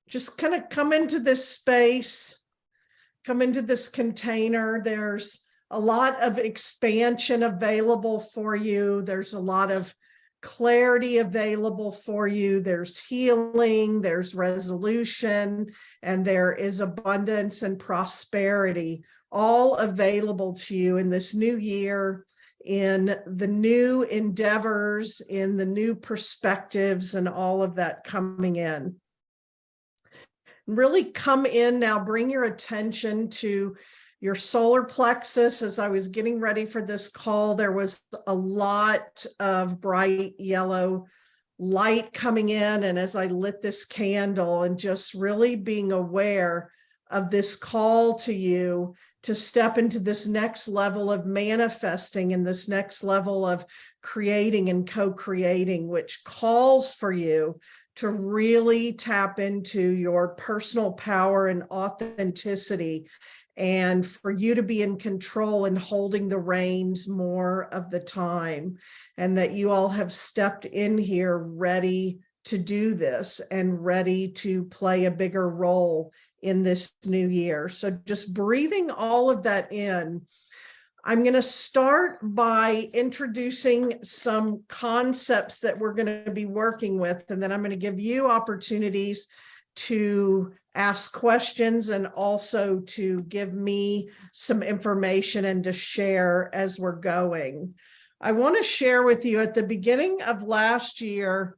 just kind of come into this space, come into this container. There's a lot of expansion available for you. There's a lot of clarity available for you. There's healing, there's resolution, and there is abundance and prosperity, all available to you in this new year, in the new endeavors, in the new perspectives, and all of that coming in. Really come in now, bring your attention to your solar plexus. As I was getting ready for this call, there was a lot of bright yellow light coming in. And as I lit this candle, and just really being aware of this call to you to step into this next level of manifesting and this next level of creating and co-creating, which calls for you to really tap into your personal power and authenticity, and for you to be in control and holding the reins more of the time, and that you all have stepped in here ready to do this and ready to play a bigger role in this new year. So just breathing all of that in, I'm going to start by introducing some concepts that we're going to be working with, and then I'm going to give you opportunities to ask questions and also to give me some information and to share as we're going. I want to share with you, at the beginning of last year,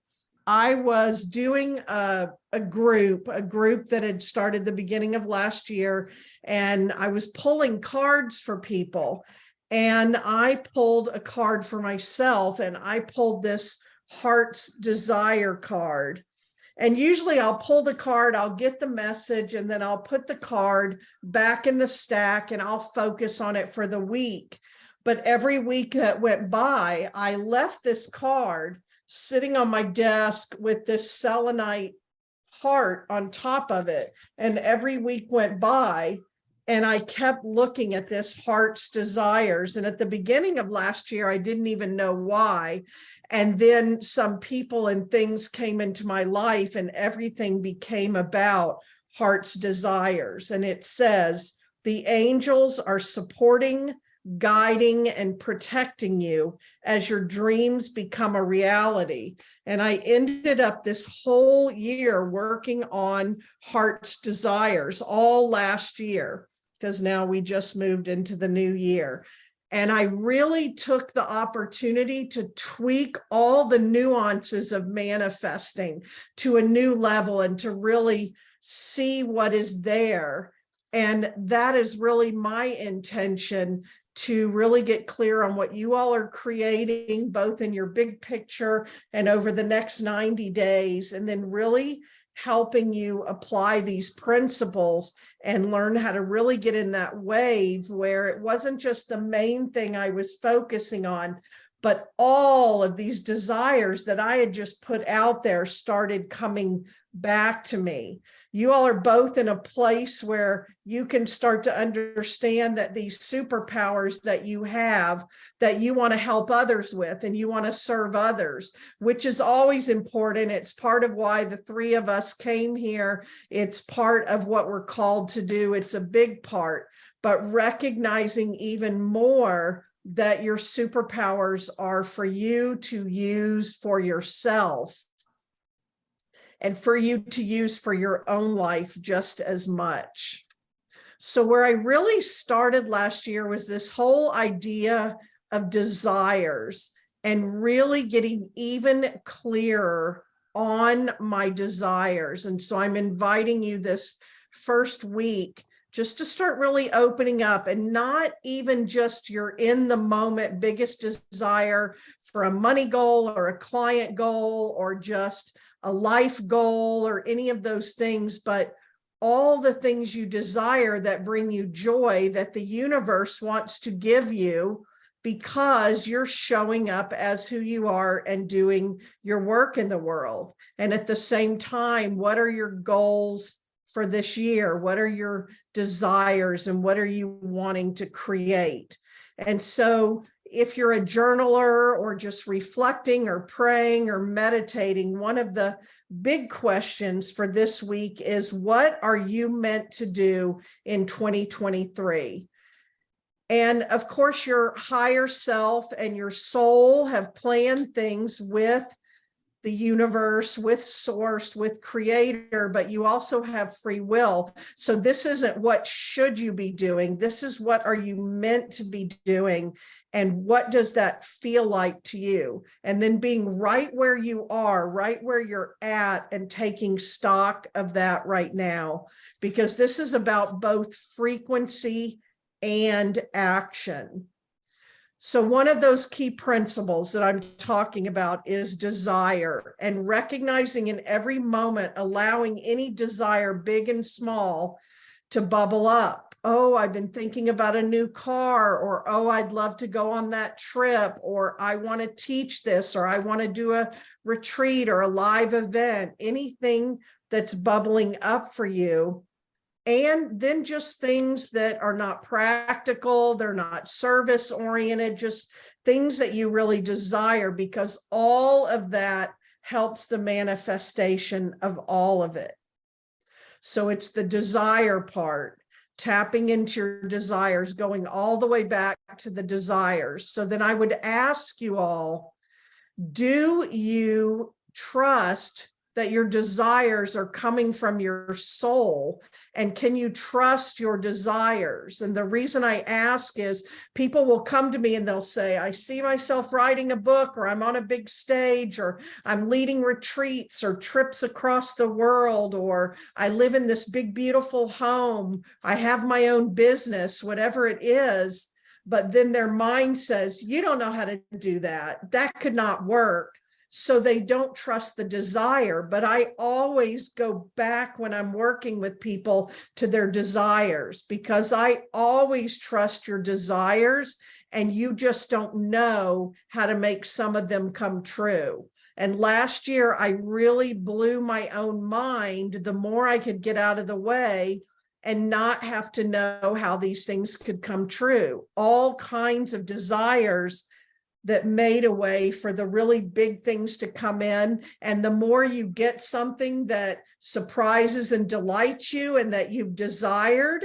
I was doing a group that had started the beginning of last year, and I was pulling cards for people. And I pulled a card for myself, and I pulled this Heart's Desire card. And usually I'll pull the card, I'll get the message, and then I'll put the card back in the stack and I'll focus on it for the week. But every week that went by, I left this card sitting on my desk with this selenite heart on top of it. And every week went by, and I kept looking at this Heart's Desires. And at the beginning of last year, I didn't even know why. And then some people and things came into my life, and everything became about Heart's Desires. And it says, the angels are supporting, guiding, and protecting you as your dreams become a reality. And I ended up this whole year working on Heart's Desires, all last year, because now we just moved into the new year. And I really took the opportunity to tweak all the nuances of manifesting to a new level and to really see what is there. And that is really my intention, to really get clear on what you all are creating, both in your big picture and over the next 90 days, and then really helping you apply these principles and learn how to really get in that wave where it wasn't just the main thing I was focusing on, but all of these desires that I had just put out there started coming back to me. You all are both in a place where you can start to understand that these superpowers that you have, that you want to help others with, and you want to serve others, which is always important. It's part of why the three of us came here. It's part of what we're called to do. It's a big part, but recognizing even more that your superpowers are for you to use for yourself, and for you to use for your own life just as much. So where I really started last year was this whole idea of desires, and really getting even clearer on my desires. And so I'm inviting you this first week just to start really opening up, and not even just your in the moment biggest desire for a money goal or a client goal or just a life goal or any of those things, but all the things you desire that bring you joy, that the universe wants to give you because you're showing up as who you are and doing your work in the world. And at the same time, what are your goals for this year? What are your desires, and what are you wanting to create? And so if you're a journaler or just reflecting or praying or meditating, one of the big questions for this week is, what are you meant to do in 2023? And of course, your higher self and your soul have planned things with the universe, with source, with creator, but you also have free will. So this isn't what should you be doing. This is what are you meant to be doing, and what does that feel like to you? And then being right where you are, right where you're at, and taking stock of that right now, because this is about both frequency and action. So one of those key principles that I'm talking about is desire, and recognizing in every moment, allowing any desire, big and small, to bubble up. Oh, I've been thinking about a new car, or, oh, I'd love to go on that trip, or I want to teach this, or I want to do a retreat or a live event, anything that's bubbling up for you. And then just things that are not practical, they're not service oriented, just things that you really desire, because all of that helps the manifestation of all of it. So it's the desire part, tapping into your desires, going all the way back to the desires. So then I would ask you all, do you trust that your desires are coming from your soul? And can you trust your desires? And the reason I ask is, people will come to me and they'll say, I see myself writing a book, or I'm on a big stage, or I'm leading retreats or trips across the world, or I live in this big, beautiful home, I have my own business, whatever it is. But then their mind says, you don't know how to do that. That could not work. So they don't trust the desire. But I always go back when I'm working with people to their desires, because I always trust your desires, and you just don't know how to make some of them come true. And last year, I really blew my own mind. The more I could get out of the way and not have to know how these things could come true. All kinds of desires that made a way for the really big things to come in. And the more you get something that surprises and delights you and that you've desired,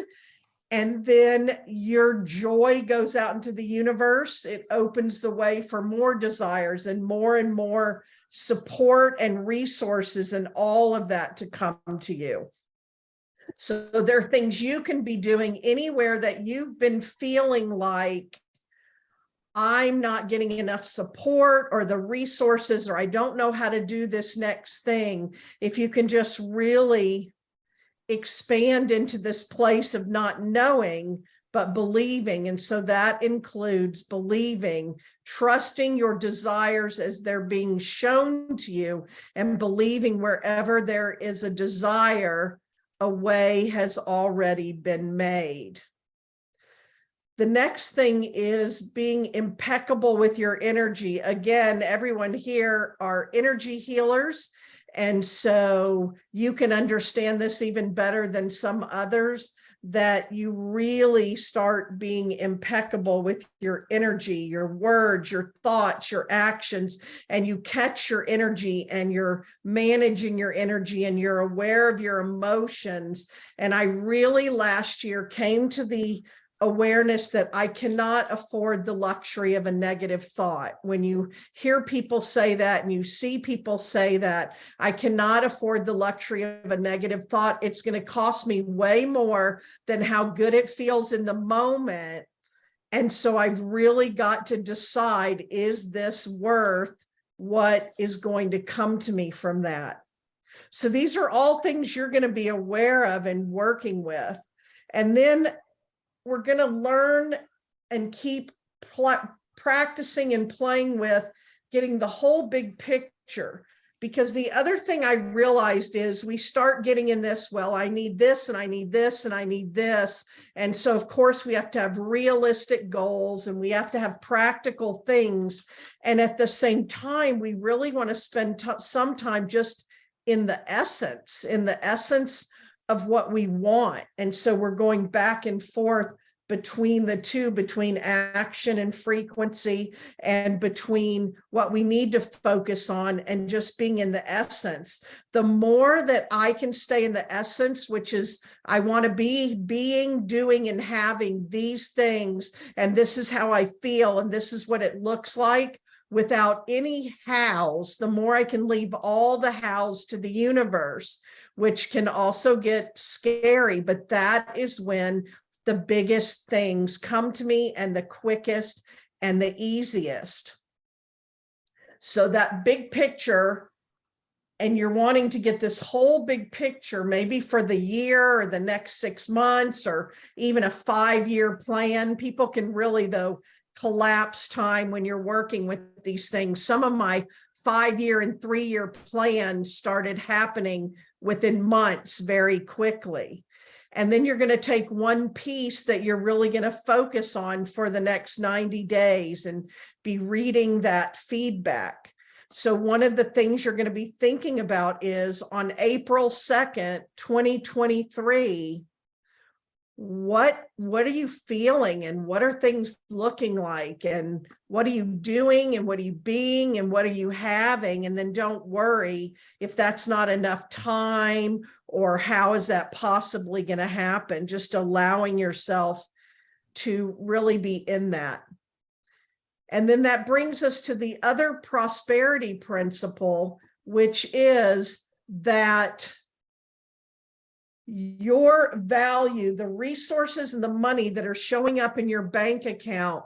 and then your joy goes out into the universe, it opens the way for more desires and more support and resources and all of that to come to you. So there are things you can be doing anywhere that you've been feeling like, I'm not getting enough support or the resources, or I don't know how to do this next thing. If you can just really expand into this place of not knowing, but believing. And so that includes believing, trusting your desires as they're being shown to you, and believing wherever there is a desire, a way has already been made. The next thing is being impeccable with your energy. Again, everyone here are energy healers, and so you can understand this even better than some others, that you really start being impeccable with your energy, your words, your thoughts, your actions, and you catch your energy, and you're managing your energy, and you're aware of your emotions. And I really last year came to the awareness that I cannot afford the luxury of a negative thought. When you hear people say that and you see people say that, I cannot afford the luxury of a negative thought. It's going to cost me way more than how good it feels in the moment. And so I've really got to decide, is this worth what is going to come to me from that? So these are all things you're going to be aware of and working with. And then we're going to learn and keep practicing and playing with getting the whole big picture. Because the other thing I realized is we start getting in this, well, I need this, and I need this, and I need this. And so, of course, we have to have realistic goals, and we have to have practical things. And at the same time, we really want to spend some time just in the essence of what we want. And so we're going back and forth between the two, between action and frequency, and between what we need to focus on and just being in the essence. The more that I can stay in the essence, which is I want to be being, doing, and having these things, and this is how I feel, and this is what it looks like, without any hows, the more I can leave all the hows to the universe, which can also get scary, but that is when the biggest things come to me, and the quickest and the easiest. So that big picture, and you're wanting to get this whole big picture, maybe for the year or the next 6 months, or even a 5-year plan. People can really, though, collapse time when you're working with these things. Some of my 5-year and 3-year plans started happening within months very quickly. And then you're going to take one piece that you're really going to focus on for the next 90 days and be reading that feedback. So one of the things you're going to be thinking about is on April 2nd, 2023, what are you feeling, and what are things looking like, and what are you doing, and what are you being, and what are you having? And then don't worry if that's not enough time, or how is that possibly going to happen. Just allowing yourself to really be in that. And then that brings us to the other prosperity principle, which is that your value, the resources and the money that are showing up in your bank account,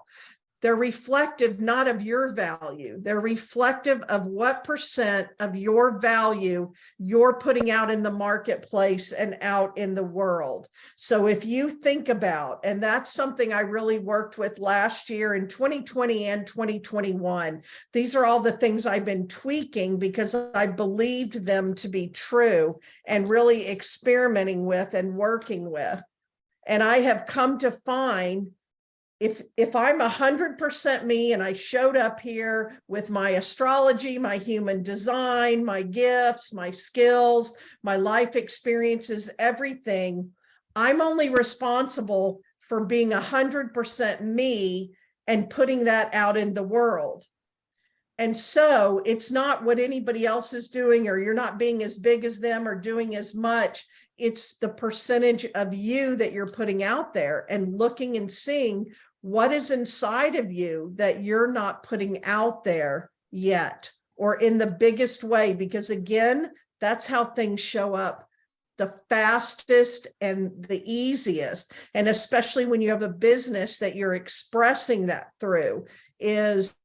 they're reflective not of your value. They're reflective of what percent of your value you're putting out in the marketplace and out in the world. So if you think about, and that's something I really worked with last year in 2020 and 2021, these are all the things I've been tweaking because I believed them to be true and really experimenting with and working with. And I have come to find if I'm 100% me, and I showed up here with my astrology, my human design, my gifts, my skills, my life experiences, everything, I'm only responsible for being 100% me and putting that out in the world. And so it's not what anybody else is doing, or you're not being as big as them or doing as much. It's the percentage of you that you're putting out there, and looking and seeing what is inside of you that you're not putting out there yet, or in the biggest way, because again, that's how things show up the fastest and the easiest. And especially when you have a business that you're expressing that through, is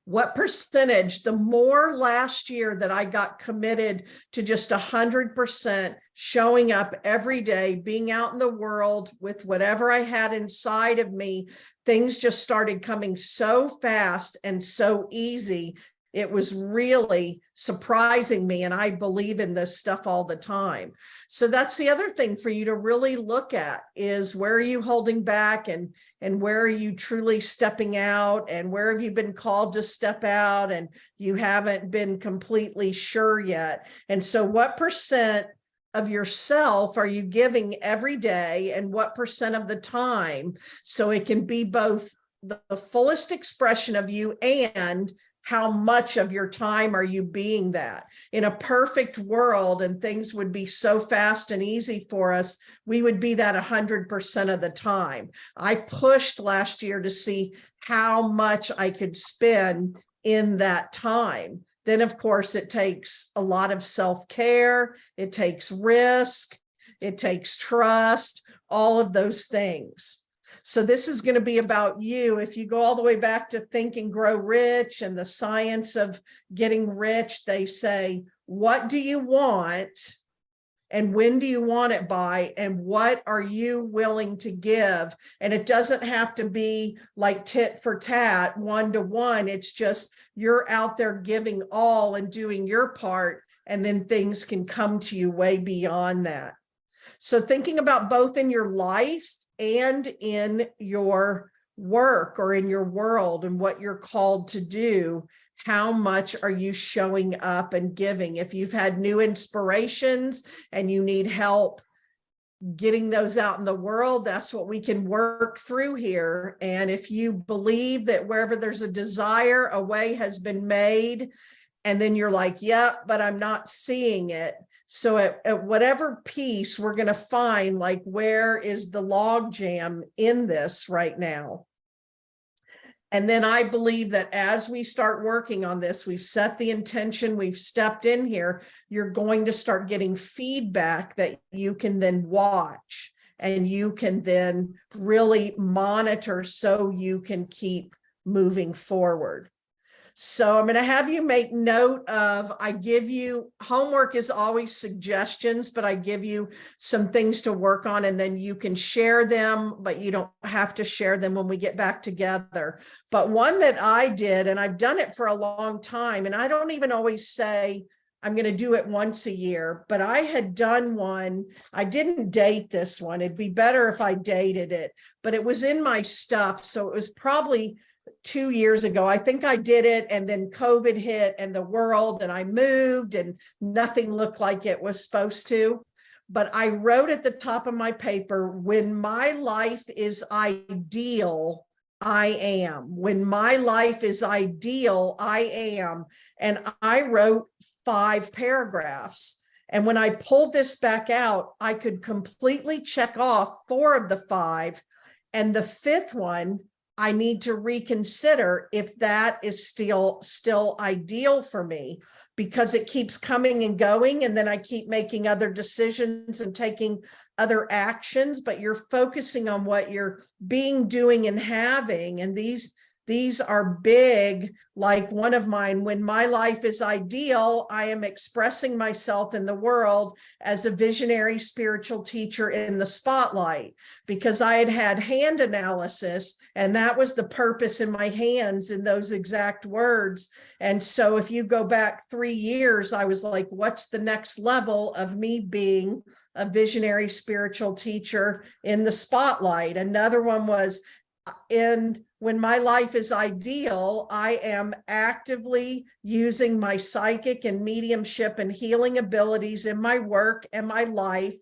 what percentage. The more last year that I got committed to just 100% showing up every day, being out in the world with whatever I had inside of me, things just started coming so fast and so easy. It was really surprising me, and I believe in this stuff all the time. So that's the other thing for you to really look at, is where are you holding back, and where are you truly stepping out, and where have you been called to step out and you haven't been completely sure yet. And so what percent of yourself are you giving every day, and what percent of the time, so it can be both the fullest expression of you and how much of your time are you being that. In a perfect world, and things would be so fast and easy for us, we would be that 100% of the time. I pushed last year to see how much I could spend in that time. Then, of course, it takes a lot of self-care, it takes risk, it takes trust, all of those things. So this is going to be about you. If you go all the way back to Think and Grow Rich and the science of getting rich, they say, what do you want, and when do you want it by, and what are you willing to give? And it doesn't have to be like tit for tat, 1-to-1. It's just you're out there giving all and doing your part, and then things can come to you way beyond that. So thinking about both in your life and in your work or in your world and what you're called to do, how much are you showing up and giving? If you've had new inspirations and you need help getting those out in the world. That's what we can work through here. And if you believe that wherever there's a desire, a way has been made, and then you're like, yep, but I'm not seeing it. So at whatever piece, we're going to find, like, where is the log jam in this right now? And then I believe that as we start working on this, we've set the intention, we've stepped in here, you're going to start getting feedback that you can then watch and you can then really monitor so you can keep moving forward. So I'm going to have you make note of, I give you, homework is always suggestions, but I give you some things to work on, and then you can share them, but you don't have to share them when we get back together. But one that I did, and I've done it for a long time, and I don't even always say I'm going to do it once a year, but I had done one. I didn't date this one. It'd be better if I dated it, but it was in my stuff. So it was probably 2 years ago. I think I did it, and then COVID hit and the world, and I moved and nothing looked like it was supposed to. But I wrote at the top of my paper, when my life is ideal, I am. When my life is ideal, I am. And I wrote 5 paragraphs. And when I pulled this back out, I could completely check off 4 of the 5. And the 5th one, I need to reconsider if that is still ideal for me, because it keeps coming and going, and then I keep making other decisions and taking other actions, but you're focusing on what you're being, doing, and having. And these are big, like one of mine, when my life is ideal, I am expressing myself in the world as a visionary spiritual teacher in the spotlight, because I had hand analysis, and that was the purpose in my hands in those exact words. And so if you go back 3 years, I was like, what's the next level of me being a visionary spiritual teacher in the spotlight? Another one was, when my life is ideal, I am actively using my psychic and mediumship and healing abilities in my work and my life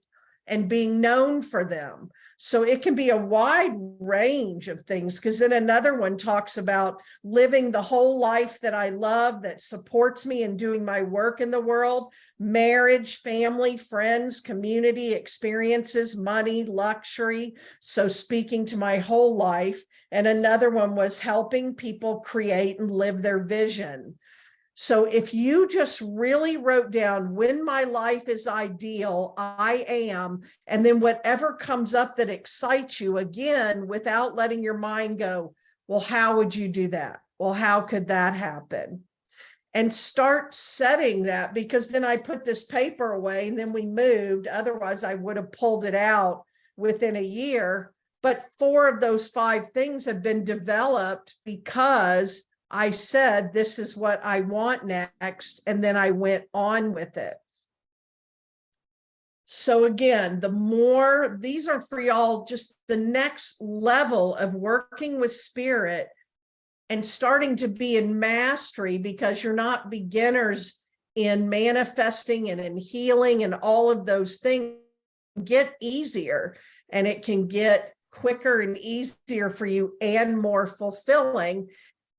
and being known for them. So it can be a wide range of things, because then another one talks about living the whole life that I love, that supports me in doing my work in the world: marriage, family, friends, community, experiences, money, luxury. So speaking to my whole life. And another one was helping people create and live their vision. So if you just really wrote down, when my life is ideal, I am, and then whatever comes up that excites you, again, without letting your mind go, well, how would you do that? Well, how could that happen? And start setting that, because then I put this paper away and then we moved. Otherwise, I would have pulled it out within a year. But 4 of those 5 things have been developed because I said, this is what I want next, and then I went on with it. So again, the more, these are for y'all, just the next level of working with spirit and starting to be in mastery, because you're not beginners in manifesting and in healing and all of those things. Get easier, and it can get quicker and easier for you and more fulfilling.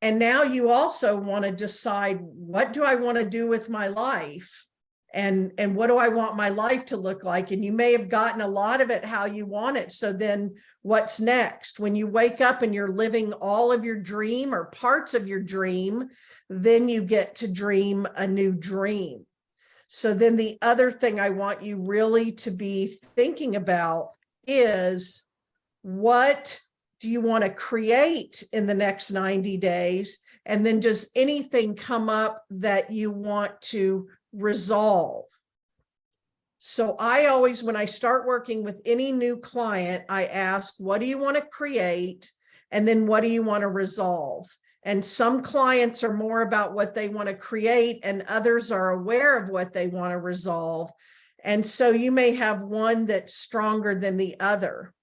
And now you also want to decide, what do I want to do with my life? And what do I want my life to look like? And you may have gotten a lot of it how you want it. So then what's next? When you wake up and you're living all of your dream or parts of your dream, then you get to dream a new dream. So then the other thing I want you really to be thinking about is, what do you want to create in the next 90 days? And then does anything come up that you want to resolve? So I always, when I start working with any new client, I ask, what do you want to create? And then what do you want to resolve? And some clients are more about what they want to create, and others are aware of what they want to resolve. And so you may have one that's stronger than the other.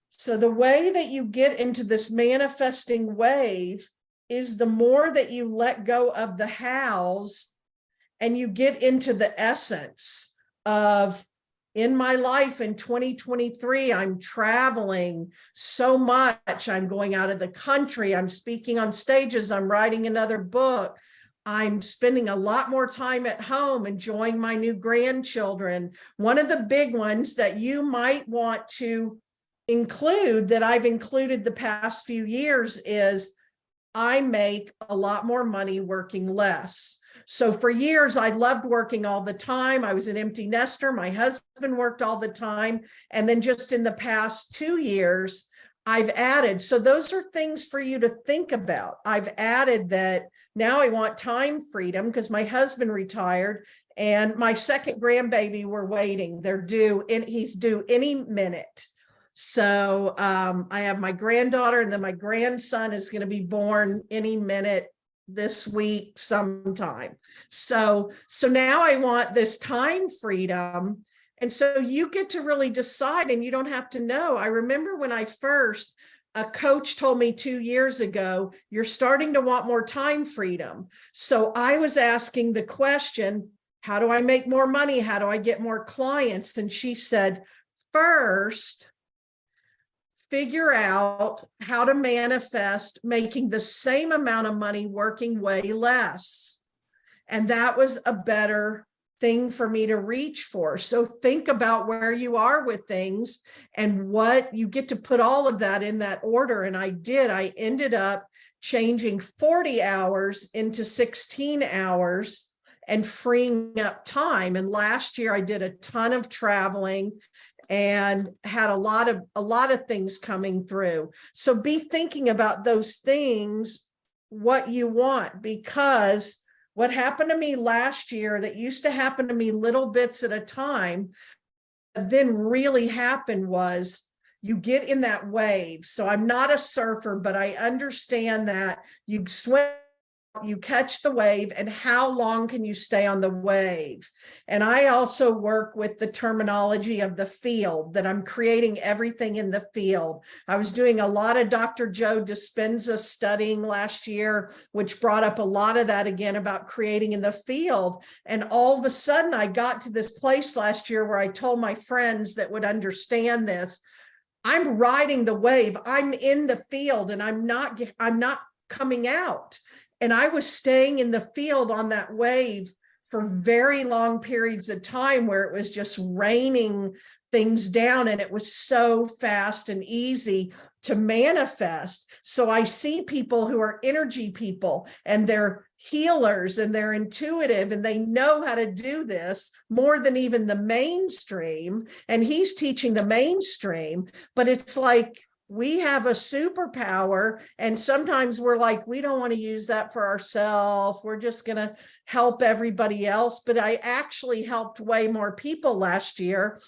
So the way that you get into this manifesting wave is the more that you let go of the hows and you get into the essence of, in my life in 2023, I'm traveling so much. I'm going out of the country. I'm speaking on stages. I'm writing another book. I'm spending a lot more time at home enjoying my new grandchildren. One of the big ones that you might want to include, that I've included the past few years, is I make a lot more money working less. So for years, I loved working all the time. I was an empty nester. My husband worked all the time. And then just in the past 2 years, I've added. So those are things for you to think about. I've added that now I want time freedom because my husband retired and my second grandbaby, we're waiting. They're due, and he's due any minute. So I have my granddaughter, and then my grandson is going to be born any minute this week sometime. So now I want this time freedom. And so you get to really decide, and you don't have to know. I remember when a coach told me 2 years ago, you're starting to want more time freedom. So I was asking the question, how do I make more money? How do I get more clients? And she said, first, figure out how to manifest making the same amount of money working way less. And that was a better thing for me to reach for. So think about where you are with things and what you get to put all of that in that order. And I did. I ended up changing 40 hours into 16 hours and freeing up time. And last year I did a ton of traveling and had a lot of things coming through. So be thinking about those things, what you want, because what happened to me last year that used to happen to me little bits at a time, then really happened was you get in that wave. So I'm not a surfer, but I understand that you swim, you catch the wave, and how long can you stay on the wave? And I also work with the terminology of the field, that I'm creating everything in the field. I was doing a lot of Dr. Joe Dispenza studying last year, which brought up a lot of that again about creating in the field. And all of a sudden I got to this place last year where I told my friends that would understand this, I'm riding the wave, I'm in the field, and I'm not coming out. And I was staying in the field on that wave for very long periods of time where it was just raining things down, and it was so fast and easy to manifest. So I see people who are energy people, and they're healers, and they're intuitive, and they know how to do this more than even the mainstream. And he's teaching the mainstream, but it's like, we have a superpower, and sometimes we're like, we don't want to use that for ourselves. We're just going to help everybody else. But I actually helped way more people last year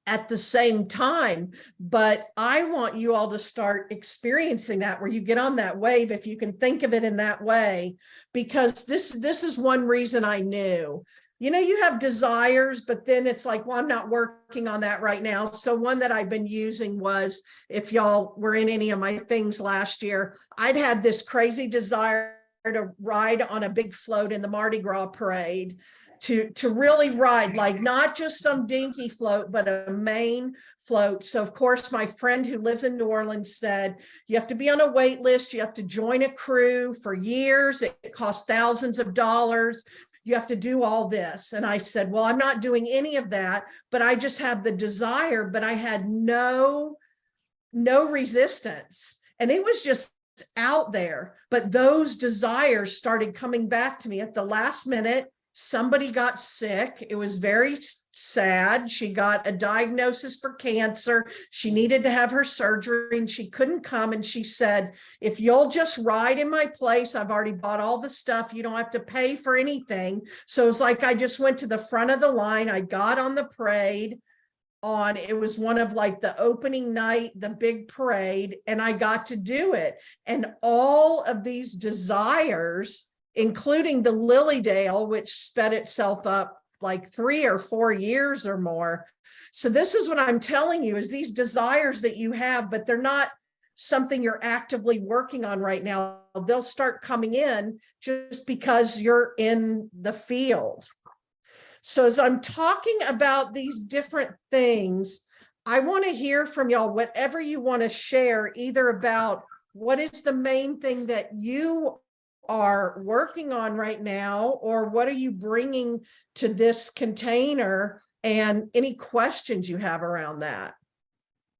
at the same time. But I want you all to start experiencing that, where you get on that wave, if you can think of it in that way, because this is one reason I knew. You know, you have desires, but then it's like, well, I'm not working on that right now. So one that I've been using was, if y'all were in any of my things last year, I'd had this crazy desire to ride on a big float in the Mardi Gras parade, to really ride, like not just some dinky float, but a main float. So of course, my friend who lives in New Orleans said, you have to be on a wait list. You have to join a crew for years. It costs thousands of dollars. You have to do all this. And I said, well, I'm not doing any of that, but I just have the desire. But I had no resistance. And it was just out there. But those desires started coming back to me at the last minute. Somebody got sick. It was very sad. She got a diagnosis for cancer. She needed to have her surgery and she couldn't come. And she said, if you'll just ride in my place, I've already bought all the stuff. You don't have to pay for anything. So it's like, I just went to the front of the line. I got on the parade it was one of like the opening night, the big parade, and I got to do it. And all of these desires, including the Lily Dale, which sped itself up like 3 or 4 years or more. So this is what I'm telling you, is these desires that you have, but they're not something you're actively working on right now. They'll start coming in just because you're in the field. So as I'm talking about these different things, I want to hear from y'all, whatever you want to share, either about what is the main thing that you are working on right now, or what are you bringing to this container, and any questions you have around that.